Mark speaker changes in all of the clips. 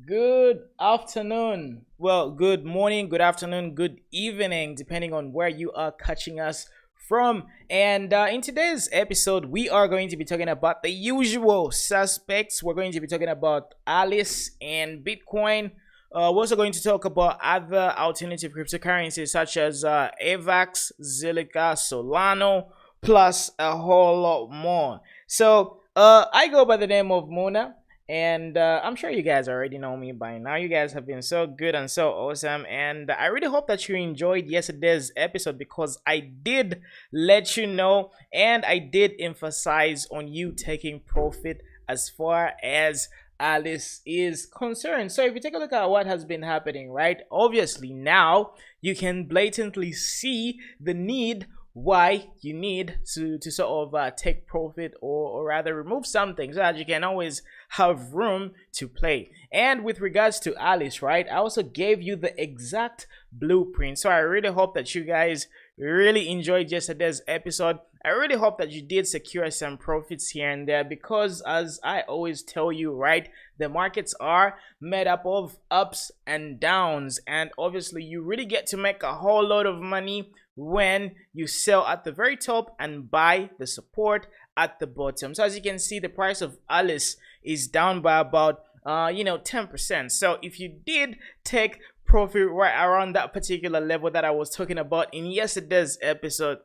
Speaker 1: Good afternoon. Well, good morning, good afternoon, good evening, depending on where you are catching us from. And in today's episode, we are going to be talking about the usual suspects. We're going to be talking about Alice and Bitcoin. We're also going to talk about other alternative cryptocurrencies such as Avax, Zilliqa, Solano, plus a whole lot more. So, I go by the name of Mona. And I'm sure you guys already know me by now. You guys have been so good and so awesome. And I really hope that you enjoyed yesterday's episode because I did let you know and I did emphasize on you taking profit as far as Alice is concerned. So if you take a look at what has been happening, right? Obviously now you can blatantly see the need why you need to sort of take profit or rather remove something so that you can always have room to play. And with regards to Alice, right, I also gave you the exact blueprint. So I really hope that you guys really enjoyed yesterday's episode. I really hope that you did secure some profits here and there because, as I always tell you, right, the markets are made up of ups and downs, and obviously you really get to make a whole lot of money when you sell at the very top and buy the support at the bottom. So as you can see, the price of Alice is down by about 10%. So if you did take profit right around that particular level that I was talking about in yesterday's episode,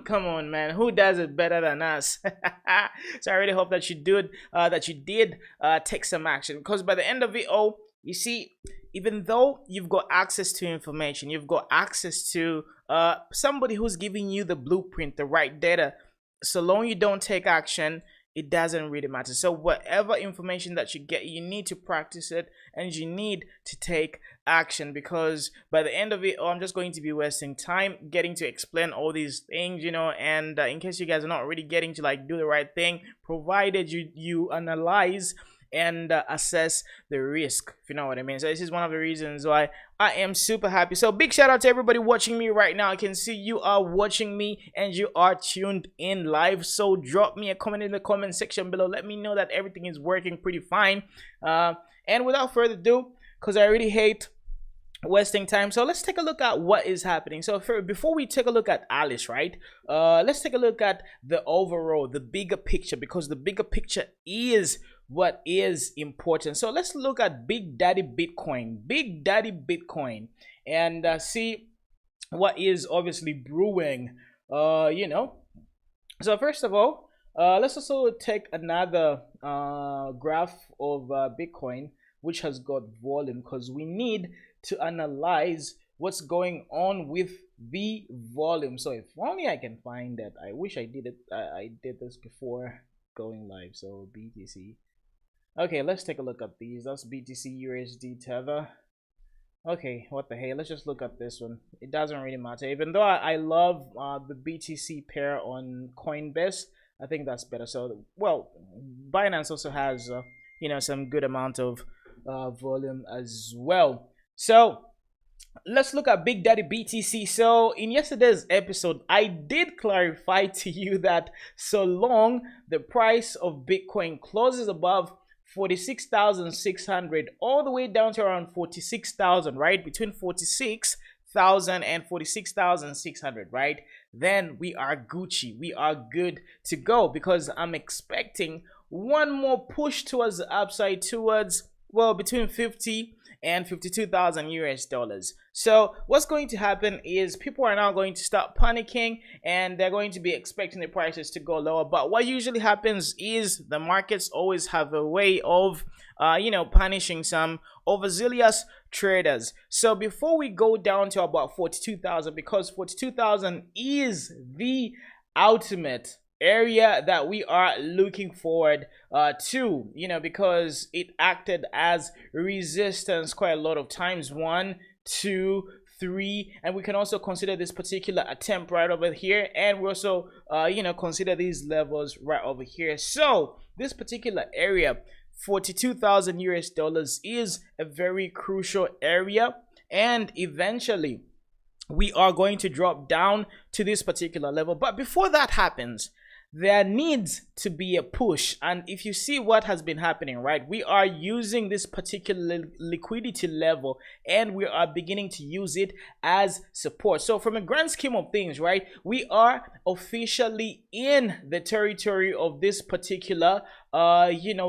Speaker 1: come on, man, who does it better than us? So I really hope that you did take some action, because by the end of it all, you see, even though you've got access to information, you've got access to somebody who's giving you the blueprint, the right data, so long you don't take action, it doesn't really matter. So whatever information that you get, you need to practice it and you need to take action, because by the end of it, I'm just going to be wasting time getting to explain all these things, and in case you guys are not really getting to do the right thing, provided you analyze and assess the risk, if you know what I mean. So this is one of the reasons why I am super happy. So big shout out to everybody watching me right now. I can see you are watching me and you are tuned in live. So drop me a comment in the comment section below. Let me know that everything is working pretty fine. And without further ado, because I really hate wasting time, so let's take a look at what is happening. So before we take a look at Alice, right, let's take a look at the overall, the bigger picture, because the bigger picture is what is important. So let's look at Big Daddy Bitcoin, and see what is obviously brewing. So first of all, let's also take another graph of Bitcoin, which has got volume, because we need to analyze what's going on with the volume. So if only I can find that. I wish I did it. I did this before going live. So BTC. Okay, let's take a look at these. That's BTC USD Tether. Okay, what the hell? Let's just look at this one. It doesn't really matter. Even though I love the BTC pair on Coinbase, I think that's better. So, well, Binance also has some good amount of volume as well. So let's look at Big Daddy BTC. So in yesterday's episode, I did clarify to you that so long the price of Bitcoin closes above 46,600 all the way down to around 46,000, right, between 46,000 and 46,600, right, then we are Gucci, we are good to go, because I'm expecting one more push towards the upside, towards, well, between 50 and 52,000 US dollars. So what's going to happen is people are now going to start panicking and they're going to be expecting the prices to go lower. But what usually happens is the markets always have a way of punishing some overzealous traders. So before we go down to about 42,000, because 42,000 is the ultimate area that we are looking forward to, because it acted as resistance quite a lot of times, 1, 2, 3, and we can also consider this particular attempt right over here, and we also consider these levels right over here. So this particular area, 42,000 US dollars, is a very crucial area, and eventually we are going to drop down to this particular level. But before that happens, there needs to be a push. And if you see what has been happening, right, we are using this particular liquidity level and we are beginning to use it as support. So from a grand scheme of things, right, we are officially in the territory of this particular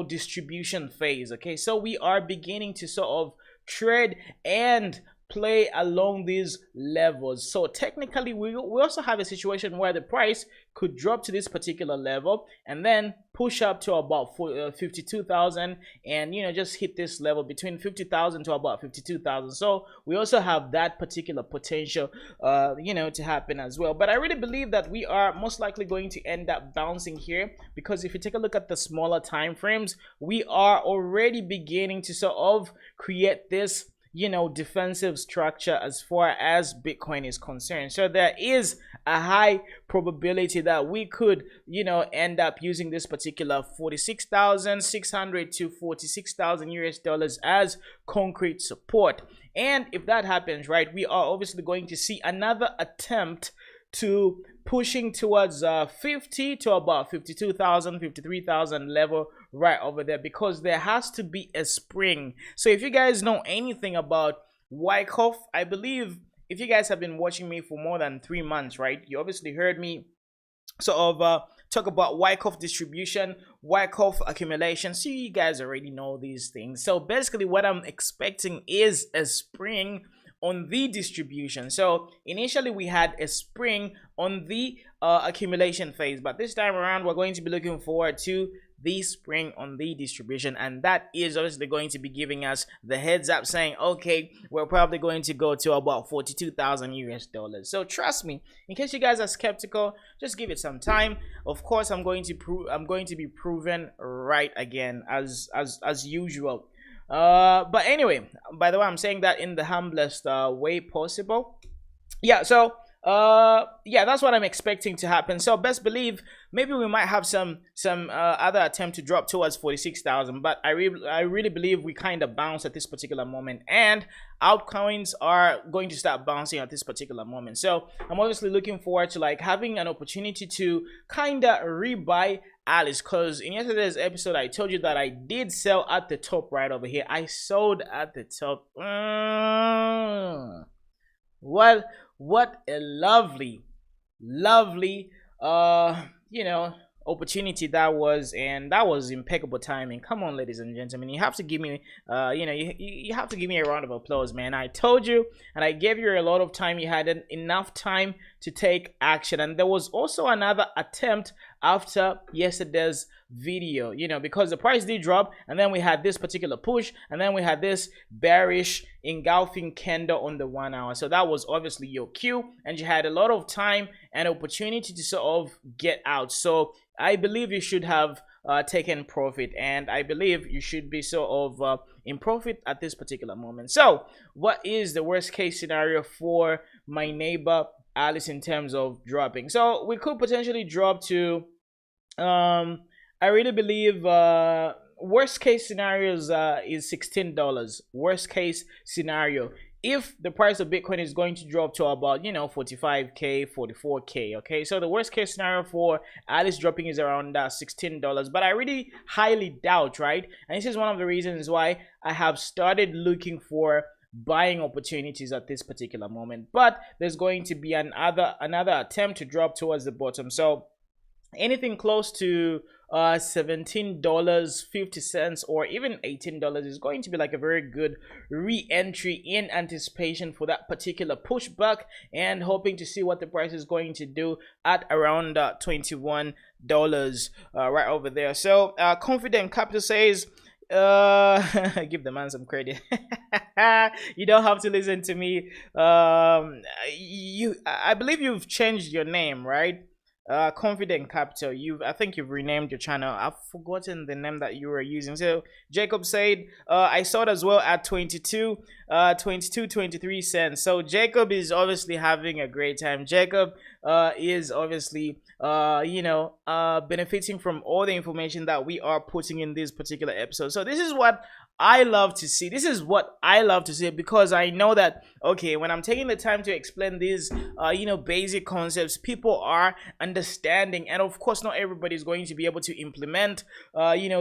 Speaker 1: distribution phase. Okay, so we are beginning to sort of trade and play along these levels. So technically we also have a situation where the price could drop to this particular level and then push up to about 52,000 and just hit this level between 50,000 to about 52,000. So we also have that particular potential to happen as well. But I really believe that we are most likely going to end up bouncing here, because if you take a look at the smaller time frames, we are already beginning to sort of create this defensive structure as far as Bitcoin is concerned. So there is a high probability that we could end up using this particular 46,600 to 46,000 US dollars as concrete support. And if that happens, right, we are obviously going to see another attempt to pushing towards 50 to about 52,000, 53,000 level right over there, because there has to be a spring. So if you guys know anything about Wyckoff, I believe if you guys have been watching me for more than 3 months, right, you obviously heard me sort of talk about Wyckoff distribution, Wyckoff accumulation. So you guys already know these things. So basically what I'm expecting is a spring on the distribution. So initially we had a spring on the accumulation phase, but this time around we're going to be looking forward to the spring on the distribution, and that is obviously going to be giving us the heads up saying, okay, we're probably going to go to about 42,000 US dollars. So trust me, in case you guys are skeptical, just give it some time. Of course, I'm going to be proven right again as usual. But anyway, by the way, I'm saying that in the humblest way possible. Yeah, so yeah, that's what I'm expecting to happen. So best believe maybe we might have some other attempt to drop towards 46,000, but I really believe we kind of bounce at this particular moment, and altcoins are going to start bouncing at this particular moment. So I'm obviously looking forward to like having an opportunity to kind of rebuy Alice, because in yesterday's episode I told you that I did sell at the top right over here. I sold at the top. Well, what a lovely opportunity that was, and that was impeccable timing. Come on, ladies and gentlemen, you have to give me you have to give me a round of applause, man. I told you, and I gave you a lot of time. You had enough time to take action, and there was also another attempt after yesterday's video, because the price did drop, and then we had this particular push, and then we had this bearish engulfing candle on the 1 hour. So that was obviously your cue, and you had a lot of time and opportunity to sort of get out. So I believe you should have taken profit, and I believe you should be sort of in profit at this particular moment. So what is the worst case scenario for my neighbor Alice in terms of dropping? So we could potentially drop to I really believe worst case scenarios is $16. Worst case scenario, if the price of Bitcoin is going to drop to about 45k, 44k. okay, so the worst case scenario for Alice dropping is around $16, but I really highly doubt, right? And this is one of the reasons why I have started looking for buying opportunities at this particular moment. But there's going to be another attempt to drop towards the bottom. So anything close to $17.50 or even $18 is going to be like a very good re-entry in anticipation for that particular pushback, and hoping to see what the price is going to do at around $21 right over there. So Confident Capital says give the man some credit. You don't have to listen to me. I believe you've changed your name, right? Confident Capital, I think you've renamed your channel. I've forgotten the name that you were using. So Jacob said I saw it as well at 23 cents. So Jacob is obviously having a great time. Jacob is obviously benefiting from all the information that we are putting in this particular episode. So this is what I love to see. This is what I love to see, because I know that, okay, when I'm taking the time to explain these basic concepts, people are understanding, and of course not everybody is going to be able to implement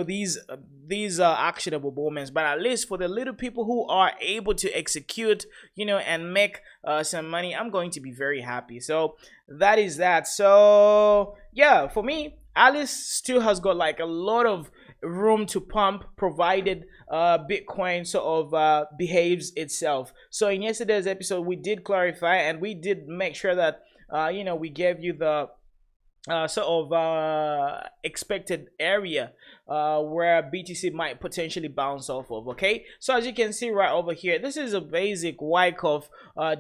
Speaker 1: these actionable moments, but at least for the little people who are able to execute, and make some money, I'm going to be very happy. So that is that. So yeah, for me, Alice still has got like a lot of room to pump, provided Bitcoin sort of behaves itself. So in yesterday's episode, we did clarify and we did make sure that we gave you the expected area where BTC might potentially bounce off of. Okay, so as you can see right over here, this is a basic Wyckoff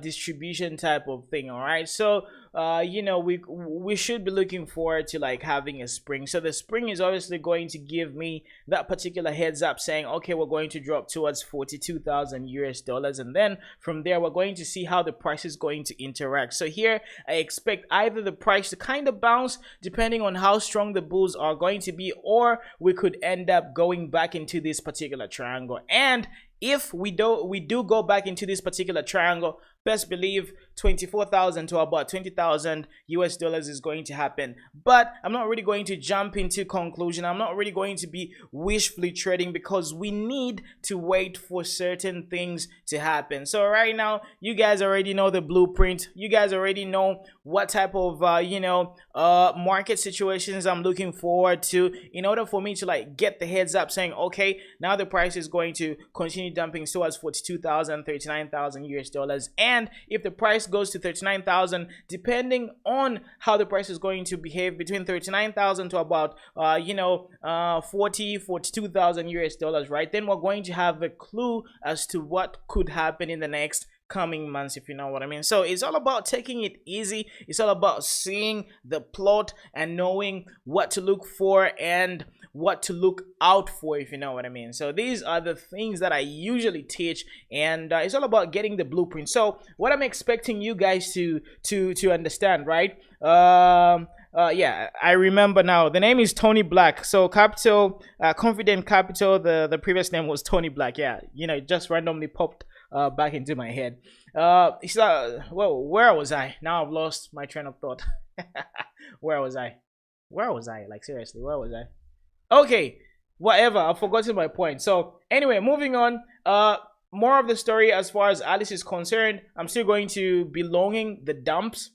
Speaker 1: distribution type of thing. All right, so we should be looking forward to like having a spring. So the spring is obviously going to give me that particular heads up saying, okay, we're going to drop towards 42,000 US dollars, and then from there we're going to see how the price is going to interact. So here I expect either the price to kind of bounce depending on how strong the bulls are going to be, or we could end up going back into this particular triangle. And if we do go back into this particular triangle, best believe 24,000 to about 20,000 US dollars is going to happen. But I'm not really going to jump into conclusion. I'm not really going to be wishfully trading, because we need to wait for certain things to happen. So right now, you guys already know the blueprint. You guys already know what type of market situations I'm looking forward to, in order for me to like get the heads up saying, okay, now the price is going to continue dumping towards 42,000, 39,000 US dollars. And if the price goes to 39,000, depending on how the price is going to behave, between 39,000 to about 42,000 US dollars, right, then we're going to have a clue as to what could happen in the next coming months, if you know what I mean. So it's all about taking it easy. It's all about seeing the plot and knowing what to look for and what to look out for, if you know what I mean. So these are the things that I usually teach, and it's all about getting the blueprint. So what I'm expecting you guys to understand, right? Yeah, I remember now. The name is Tony Black. So Capital, Confident Capital. The previous name was Tony Black. Yeah, it just randomly popped back into my head. Well, where was I? Now I've lost my train of thought. Where was I? Like seriously, where was I? Okay, whatever, I've forgotten my point. So anyway, moving on. More of the story as far as Alice is concerned, I'm still going to be longing the dumps,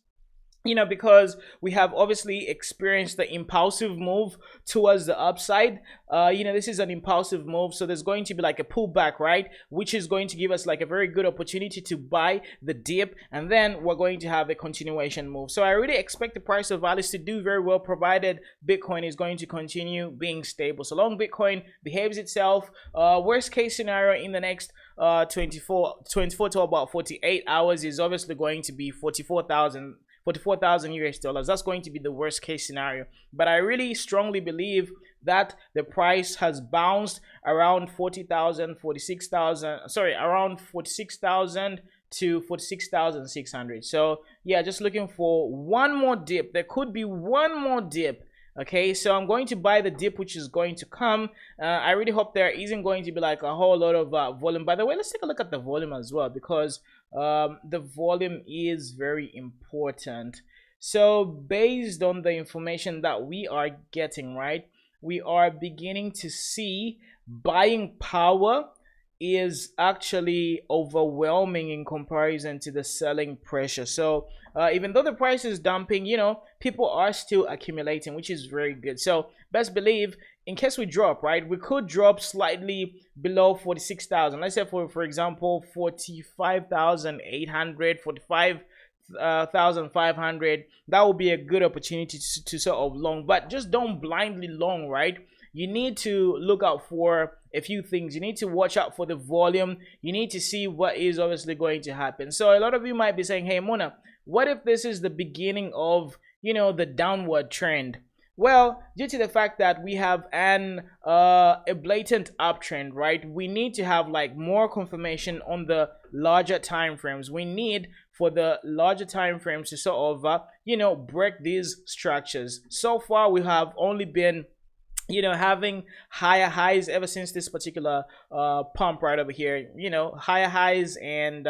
Speaker 1: because we have obviously experienced the impulsive move towards the upside. This is an impulsive move, so there's going to be like a pullback, right, which is going to give us like a very good opportunity to buy the dip, and then we're going to have a continuation move. So I really expect the price of Alice to do very well, provided Bitcoin is going to continue being stable. So long Bitcoin behaves itself, worst case scenario in the next 24 to about 48 hours is obviously going to be 44,000 US dollars. That's going to be the worst case scenario. But I really strongly believe that the price has bounced around 40,000, 46,000, around 46,000 to 46,600. So yeah, just looking for one more dip. There could be one more dip. Okay, so I'm going to buy the dip which is going to come. I really hope there isn't going to be like a whole lot of volume. By the way, let's take a look at the volume as well, because the volume is very important. So based on the information that we are getting, right, we are beginning to see buying power is actually overwhelming in comparison to the selling pressure. So even though the price is dumping, people are still accumulating, which is very good. So best believe, in case we drop, right, we could drop slightly below 46,000. Let's say for example 45,800, 45,500. That will be a good opportunity to sort of long, but just don't blindly long, right? You need to look out for a few things. You need to watch out for the volume. You need to see what is obviously going to happen. So a lot of you might be saying, hey Mona, what if this is the beginning of the downward trend? Well, due to the fact that we have a blatant uptrend, right, we need to have like more confirmation on the larger time frames. We need for the larger time frames to sort of break these structures. So far we have only been having higher highs ever since this particular pump right over here, higher highs and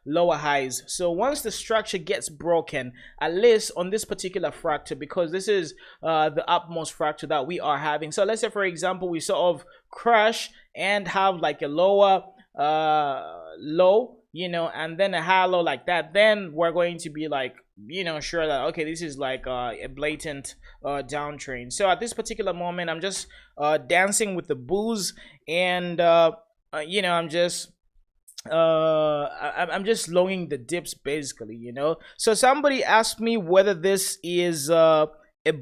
Speaker 1: lower highs. So once the structure gets broken, at least on this particular fracture, because this is the upmost fracture that we are having. So let's say, for example, we sort of crash and have like a lower low, and then a high low like that, then we're going to be like, sure that, okay, this is like a blatant downtrend. So at this particular moment, I'm just dancing with the bulls, and I'm just I'm just longing the dips basically. So somebody asked me whether this is a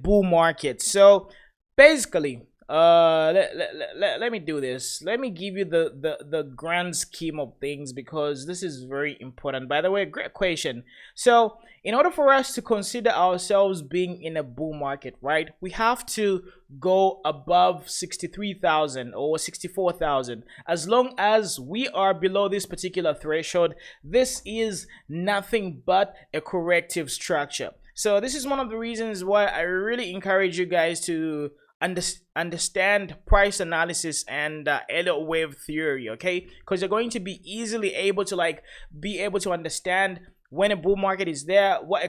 Speaker 1: bull market. So basically, let me do this. Let me give you the grand scheme of things, because this is very important. By the way, great question. So in order for us to consider ourselves being in a bull market, right, we have to go above 63,000 or 64,000. As long as we are below this particular threshold, this is nothing but a corrective structure. So this is one of the reasons why I really encourage you guys to understand price analysis and Elliott wave theory, okay? Because you're going to be easily able to understand when a bull market is there, what a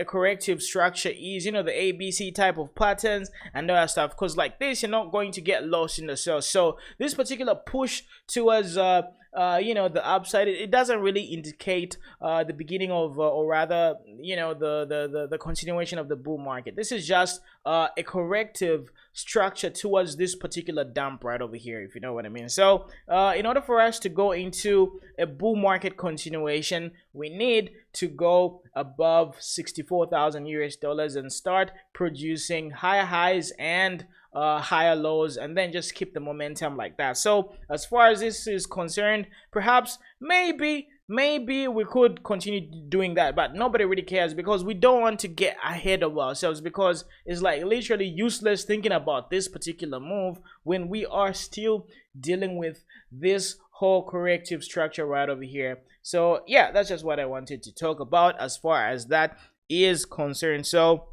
Speaker 1: corrective structure is, the ABC type of patterns and all that stuff. Because like this, you're not going to get lost in the sell. So this particular push towards the upside, it doesn't really indicate the beginning of or rather the continuation of the bull market. This is just a corrective structure towards this particular dump right over here, if you know what I mean. So in order for us to go into a bull market continuation, we need to go above 64,000 US dollars and start producing higher highs and higher lows, and then just keep the momentum like that. So as far as this is concerned, perhaps maybe we could continue doing that, but nobody really cares, because we don't want to get ahead of ourselves, because it's like literally useless thinking about this particular move when we are still dealing with this whole corrective structure right over here. So yeah, that's just what I wanted to talk about as far as that is concerned. So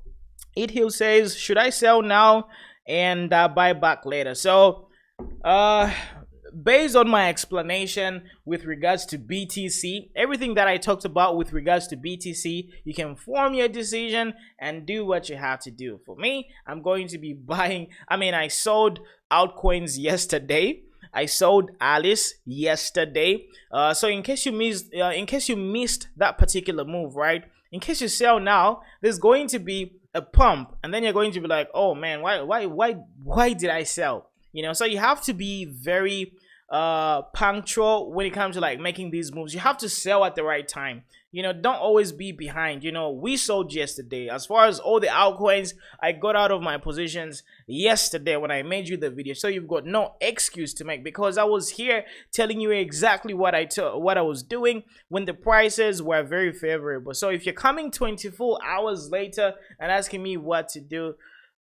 Speaker 1: Hill says, should I sell now and buy back later? So based on my explanation with regards to BTC, everything that I talked about with regards to BTC, you can form your decision and do what you have to do. For me, I'm going to be buying, I sold altcoins yesterday. I sold Alice yesterday. So in case you missed that particular move, right? In case you sell now, there's going to be a pump, and then you're going to be like, oh man, why did I sell? So you have to be very punctual when it comes to like making these moves. You have to sell at the right time. Don't always be behind. We sold yesterday. As far as all the altcoins, I got out of my positions yesterday when I made you the video. So you've got no excuse to make, because I was here telling you exactly what I was doing when the prices were very favorable. So if you're coming 24 hours later and asking me what to do,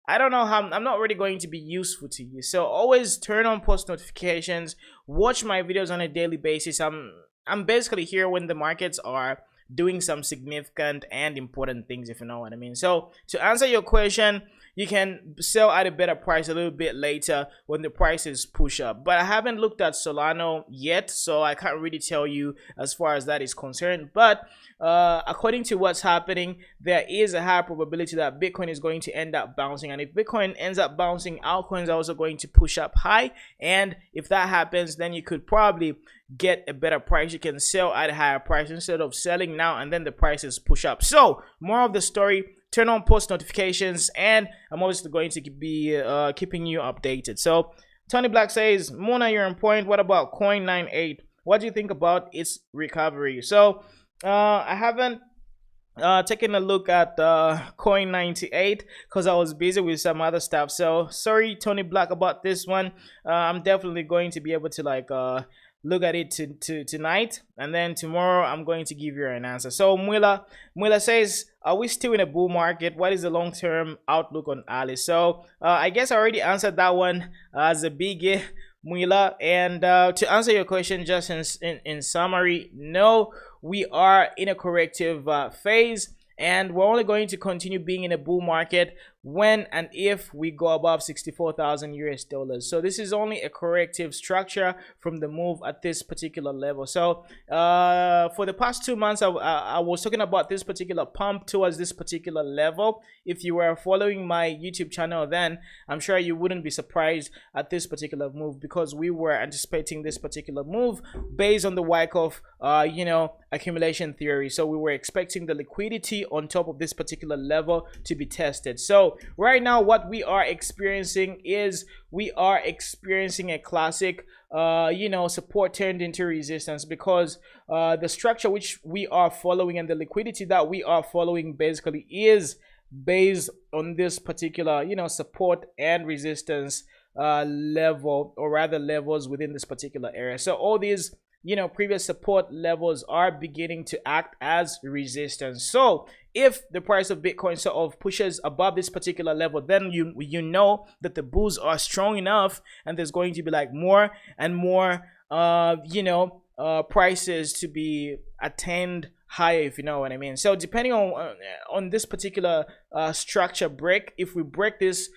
Speaker 1: I don't know how. I'm not really going to be useful to you. So always turn on post notifications, watch my videos on a daily basis. I'm basically here when the markets are doing some significant and important things, if you know what I mean. So to answer your question, you can sell at a better price a little bit later when the prices push up. But I haven't looked at Solano yet, so I can't really tell you as far as that is concerned. But according to what's happening, there is a high probability that Bitcoin is going to end up bouncing. And if Bitcoin ends up bouncing, altcoins are also going to push up high. And if that happens, then you could probably get a better price. You can sell at a higher price instead of selling now and then the prices push up. So more of the story, turn on post notifications, and I'm obviously going to be keeping you updated. So Tony Black says, Mona, you're on point. What about coin 98? What do you think about its recovery? So I haven't taken a look at coin 98 because I was busy with some other stuff. So sorry, Tony Black, about this one. I'm definitely going to be able to like look at it tonight, and then tomorrow I'm going to give you an answer. So Mwila says, are we still in a bull market? What is the long-term outlook on Alice? So I guess I already answered that one as a biggie, Mwila. And to answer your question, just in summary, no, we are in a corrective phase, and we're only going to continue being in a bull market when and if we go above 64,000 US dollars. So this is only a corrective structure from the move at this particular level. So for the past 2 months, I was talking about this particular pump towards this particular level. If you were following my YouTube channel, then I'm sure you wouldn't be surprised at this particular move, because we were anticipating this particular move based on the Wyckoff accumulation theory. So we were expecting the liquidity on top of this particular level to be tested. So right now what we are experiencing is a classic support turned into resistance, because the structure which we are following and the liquidity that we are following basically is based on this particular support and resistance level, or rather levels within this particular area. So all these previous support levels are beginning to act as resistance. So if the price of Bitcoin sort of pushes above this particular level, then you know that the bulls are strong enough, and there's going to be like more and more prices to be attained higher, if you know what I mean. So depending on this particular structure break, if we break this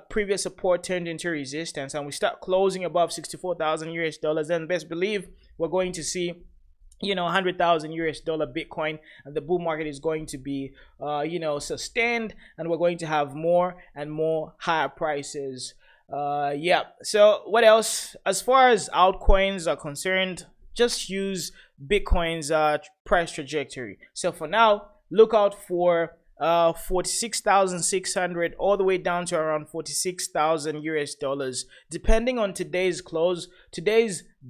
Speaker 1: previous support turned into resistance and we start closing above 64,000 US dollars, then best believe we're going to see 100,000 US dollar Bitcoin, and the bull market is going to be sustained, and we're going to have more and more higher prices. Yeah, so what else? As far as altcoins are concerned, just use Bitcoin's price trajectory. So for now, look out for 46,600 all the way down to around 46,000 US dollars, depending on today's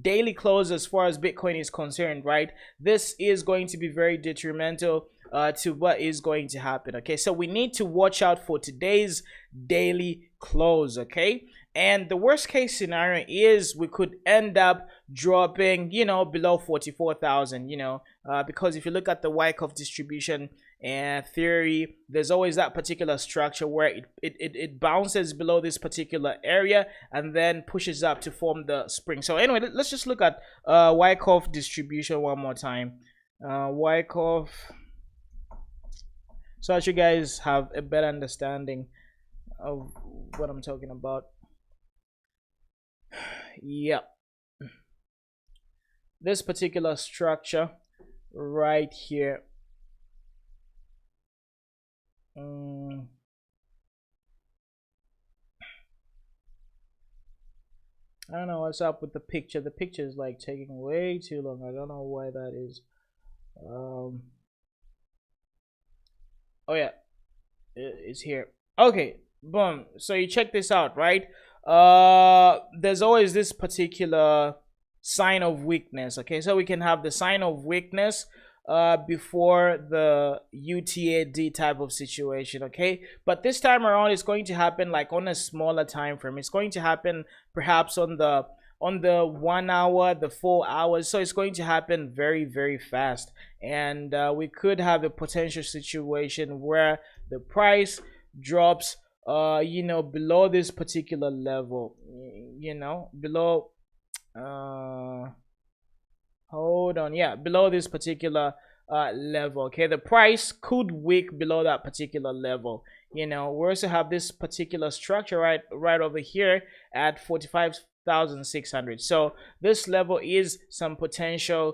Speaker 1: daily close. As far as Bitcoin is concerned, right, this is going to be very detrimental to what is going to happen. Okay, so we need to watch out for today's daily close. Okay, and the worst case scenario is we could end up dropping below 44,000, because if you look at the Wyckoff distribution and theory, there's always that particular structure where it bounces below this particular area and then pushes up to form the spring. So anyway, let's just look at Wyckoff distribution one more time. Wyckoff, so that you guys have a better understanding of what I'm talking about. Yeah, this particular structure right here. I don't know what's up with the picture. The picture is like taking way too long. I don't know why that is. Oh yeah, it's here. Okay, boom. So you check this out, right? There's always this particular sign of weakness. Okay, so we can have the sign of weakness before the UTAD type of situation. Okay, but this time around it's going to happen like on a smaller time frame. It's going to happen perhaps on the 1 hour, the 4 hours. So it's going to happen very, very fast, and we could have a potential situation where the price drops below this particular level, below hold on, yeah, below this particular level. Okay, the price could wick below that particular level. We also have this particular structure right over here at 45,600. So this level is some potential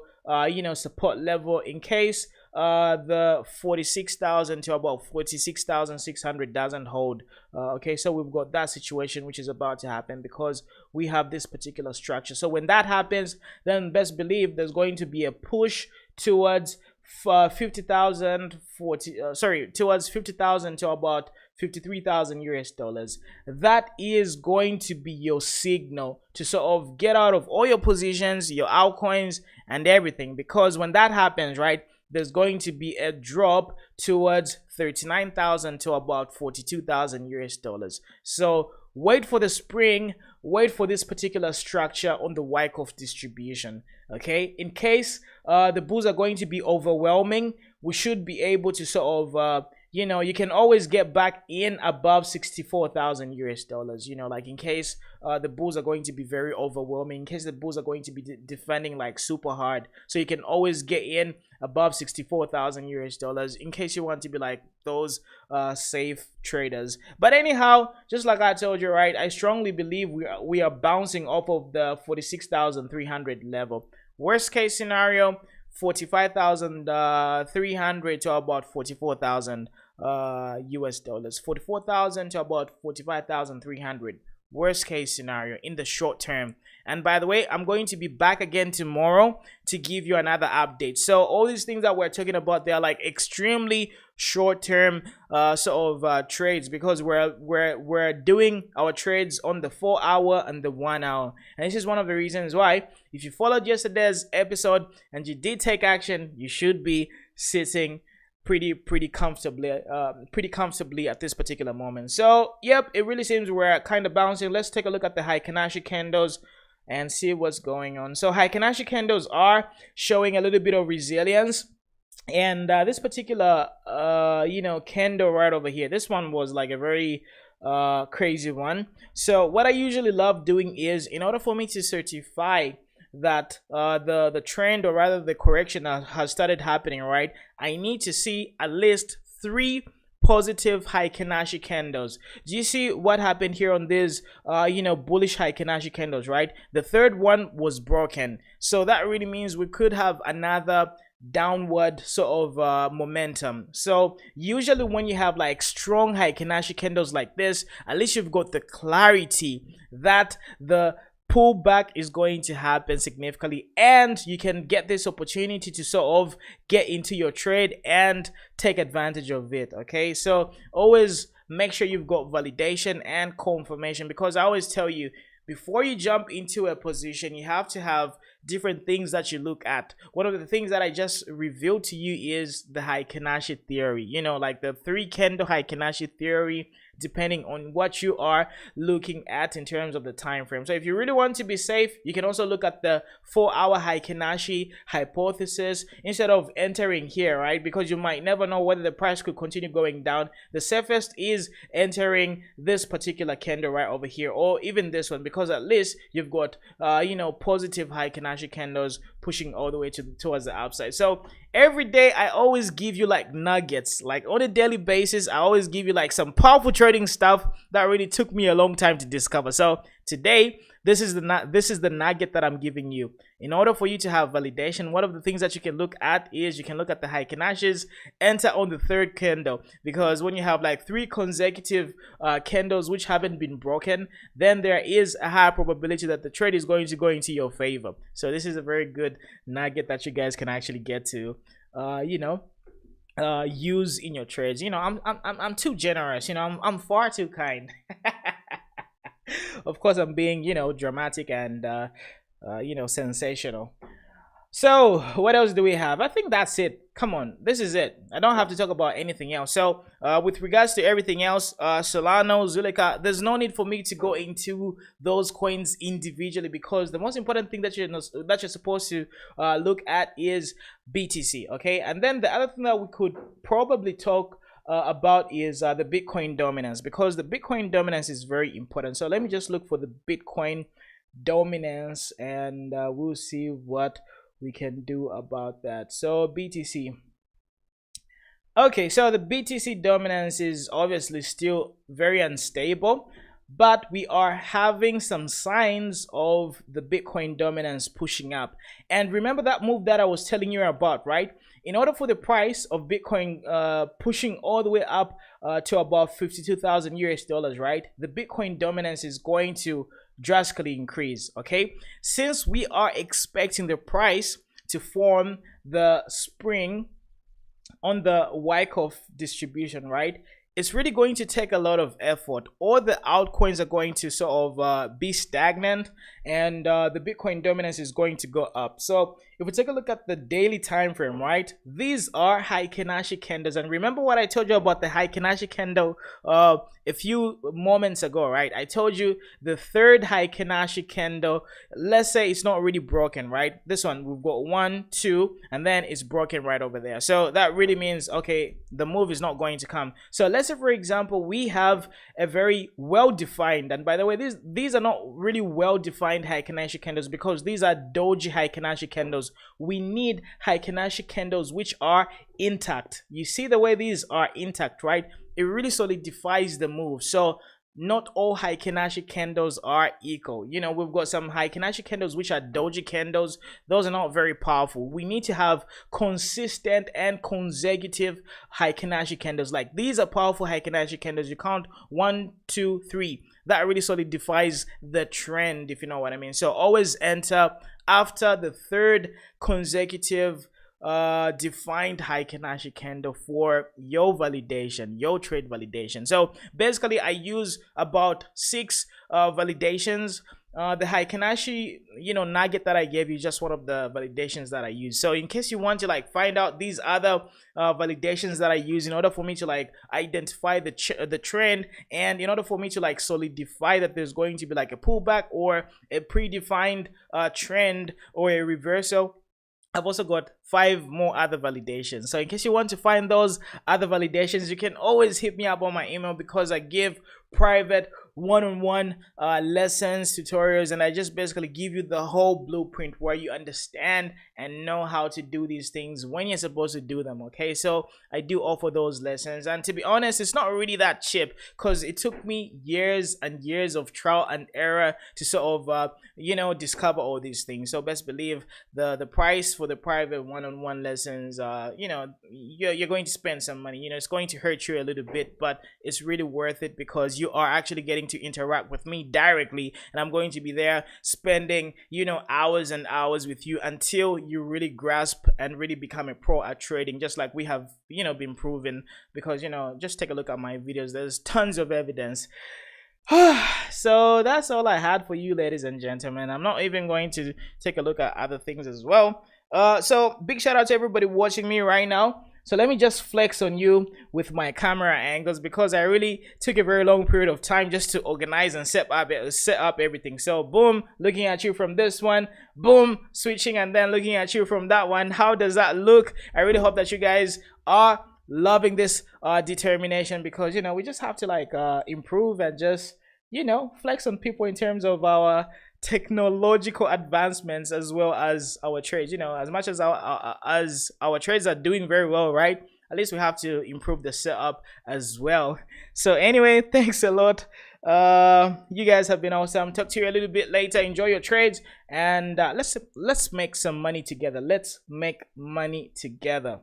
Speaker 1: support level in case the 46,000 to about 46,600 doesn't hold. Okay, so we've got that situation which is about to happen because we have this particular structure. So when that happens, then best believe there's going to be a push towards 50,000 towards 50,000 to about 53,000 US dollars. That is going to be your signal to sort of get out of all your positions, your altcoins and everything, because when that happens, right, there's going to be a drop towards 39,000 to about 42,000 US dollars. So wait for the spring, wait for this particular structure on the Wyckoff distribution. Okay, in case the bulls are going to be overwhelming, we should be able to sort of you know, you can always get back in above 64,000 US dollars, you know, like in case the bulls are going to be very overwhelming, in case the bulls are going to be defending like super hard. So you can always get in above 64,000 US dollars in case you want to be like those safe traders. But anyhow, just like I told you, right, I strongly believe we are bouncing off of the 46,300 level. Worst case scenario, 45,300 to about 44,000 US dollars. 44,000 to about 45,300. Worst case scenario in the short term. And by the way, I'm going to be back again tomorrow to give you another update. So all these things that we're talking about, they are like extremely short term sort of trades, because we're doing our trades on the 4 hour and the 1 hour. And this is one of the reasons why, if you followed yesterday's episode and you did take action, you should be sitting pretty comfortably at this particular moment. So yep, it really seems we're kind of bouncing. Let's take a look at the Heikin-Ashi candles and see what's going on. So Heikin-Ashi candles are showing a little bit of resilience, and this particular you know, candle right over here, this one was like a very crazy one. So what I usually love doing is, in order for me to certify that the trend, or rather the correction has started happening, right, I need to see at least 3 positive Heikin-Ashi candles. Do you see what happened here on this you know, bullish Heikin-Ashi candles, right? The third one was broken, so that really means we could have another downward sort of momentum. So usually when you have like strong Heikin-Ashi candles like this, at least you've got the clarity that the pullback is going to happen significantly, and you can get this opportunity to sort of get into your trade and take advantage of it. Okay, so always make sure you've got validation and confirmation, because I always tell you, before you jump into a position, you have to have different things that you look at. One of the things that I just revealed to you is the Heikin-Ashi theory, you know, like the 3 candle Heikin-Ashi theory, depending on what you are looking at in terms of the time frame. So if you really want to be safe, you can also look at the 4-hour Heikin-Ashi hypothesis instead of entering here, right? Because you might never know whether the price could continue going down. The safest is entering this particular candle right over here, or even this one, because at least you've got you know, positive Heikin-Ashi candles pushing all the way towards the upside. So every day I always give you like nuggets, like on a daily basis. I always give you like some powerful trading stuff that really took me a long time to discover. So today, this is the nugget that I'm giving you. In order for you to have validation, one of the things that you can look at is, you can look at the Heikin-Ashis, enter on the 3rd candle, because when you have like 3 consecutive candles which haven't been broken, then there is a high probability that the trade is going to go into your favor. So this is a very good nugget that you guys can actually get to you know, use in your trades. You know, I'm too generous, you know, I'm far too kind. Of course, I'm being, you know, dramatic and you know, sensational. So what else do we have? I think that's it. Come on, this is it. I don't have to talk about anything else. So with regards to everything else, Solano, Zilliqa, there's no need for me to go into those coins individually, because the most important thing that you're supposed to look at is BTC. Okay, and then the other thing that we could probably talk about is the Bitcoin dominance, because the Bitcoin dominance is very important. So let me just look for the Bitcoin dominance, and we'll see what we can do about that. So BTC. Okay, so the BTC dominance is obviously still very unstable, but we are having some signs of the Bitcoin dominance pushing up. And remember that move that I was telling you about, right? In order for the price of Bitcoin pushing all the way up to about 52,000 US dollars, right? The Bitcoin dominance is going to drastically increase. Okay, since we are expecting the price to form the spring on the Wyckoff distribution, right? it's really going to take a lot of effort. All the altcoins are going to sort of be stagnant, and the Bitcoin dominance is going to go up. So if we take a look at the daily time frame, right, these are Heikin-Ashi candles. And remember what I told you about the Heikin-Ashi candle a few moments ago, right? I told you the third Heikin-Ashi candle, let's say it's not really broken, right? This one, we've got 1, 2, and then it's broken right over there. So that really means, okay, the move is not going to come. So let's say, for example, we have a very well-defined, and by the way, these are not really well-defined Heikin-Ashi candles, because these are doji Heikin-Ashi candles. We need Heikin-Ashi candles which are intact. You see the way these are intact, right? It really solidifies the move. So not all Heikin-Ashi candles are equal. You know, we've got some Heikin-Ashi candles which are doji candles. Those are not very powerful. We need to have consistent and consecutive Heikin-Ashi candles. Like, these are powerful Heikin-Ashi candles. You count 1, 2, 3. That really solidifies the trend, if you know what I mean. So always enter after the third consecutive defined Heikin-Ashi candle for your validation, your trade validation. So basically I use about 6 validations. The Heikin-Ashi, you know, nugget that I gave you, just one of the validations that I use. So in case you want to like find out these other validations that I use in order for me to like identify the trend, and in order for me to like solidify that there's going to be like a pullback or a predefined trend or a reversal, I've also got 5 more other validations. So in case you want to find those other validations, you can always hit me up on my email, because I give private one-on-one lessons, tutorials, and I just basically give you the whole blueprint where you understand and know how to do these things when you're supposed to do them. Okay, so I do offer those lessons, and to be honest, it's not really that cheap, because it took me years and years of trial and error to sort of you know, discover all these things. So best believe the price for the private one-on-one lessons, you know, you're going to spend some money. You know, it's going to hurt you a little bit, but it's really worth it, because you are actually getting to interact with me directly, and I'm going to be there spending, you know, hours and hours with you until you really grasp and really become a pro at trading, just like we have, you know, been proven. Because, you know, just take a look at my videos, there's tons of evidence. So that's all I had for you, ladies and gentlemen. I'm not even going to take a look at other things as well. So big shout out to everybody watching me right now. So let me just flex on you with my camera angles, because I really took a very long period of time just to organize and set up everything. So boom, looking at you from this one, boom, switching, and then looking at you from that one. How does that look? I really hope that you guys are loving this determination, because, you know, we just have to like improve and just, you know, flex on people in terms of our technological advancements as well as our trades. You know, as much as our trades are doing very well, right, at least we have to improve the setup as well. So anyway, thanks a lot. You guys have been awesome. Talk to you a little bit later. Enjoy your trades, and let's make some money together. Let's make money together.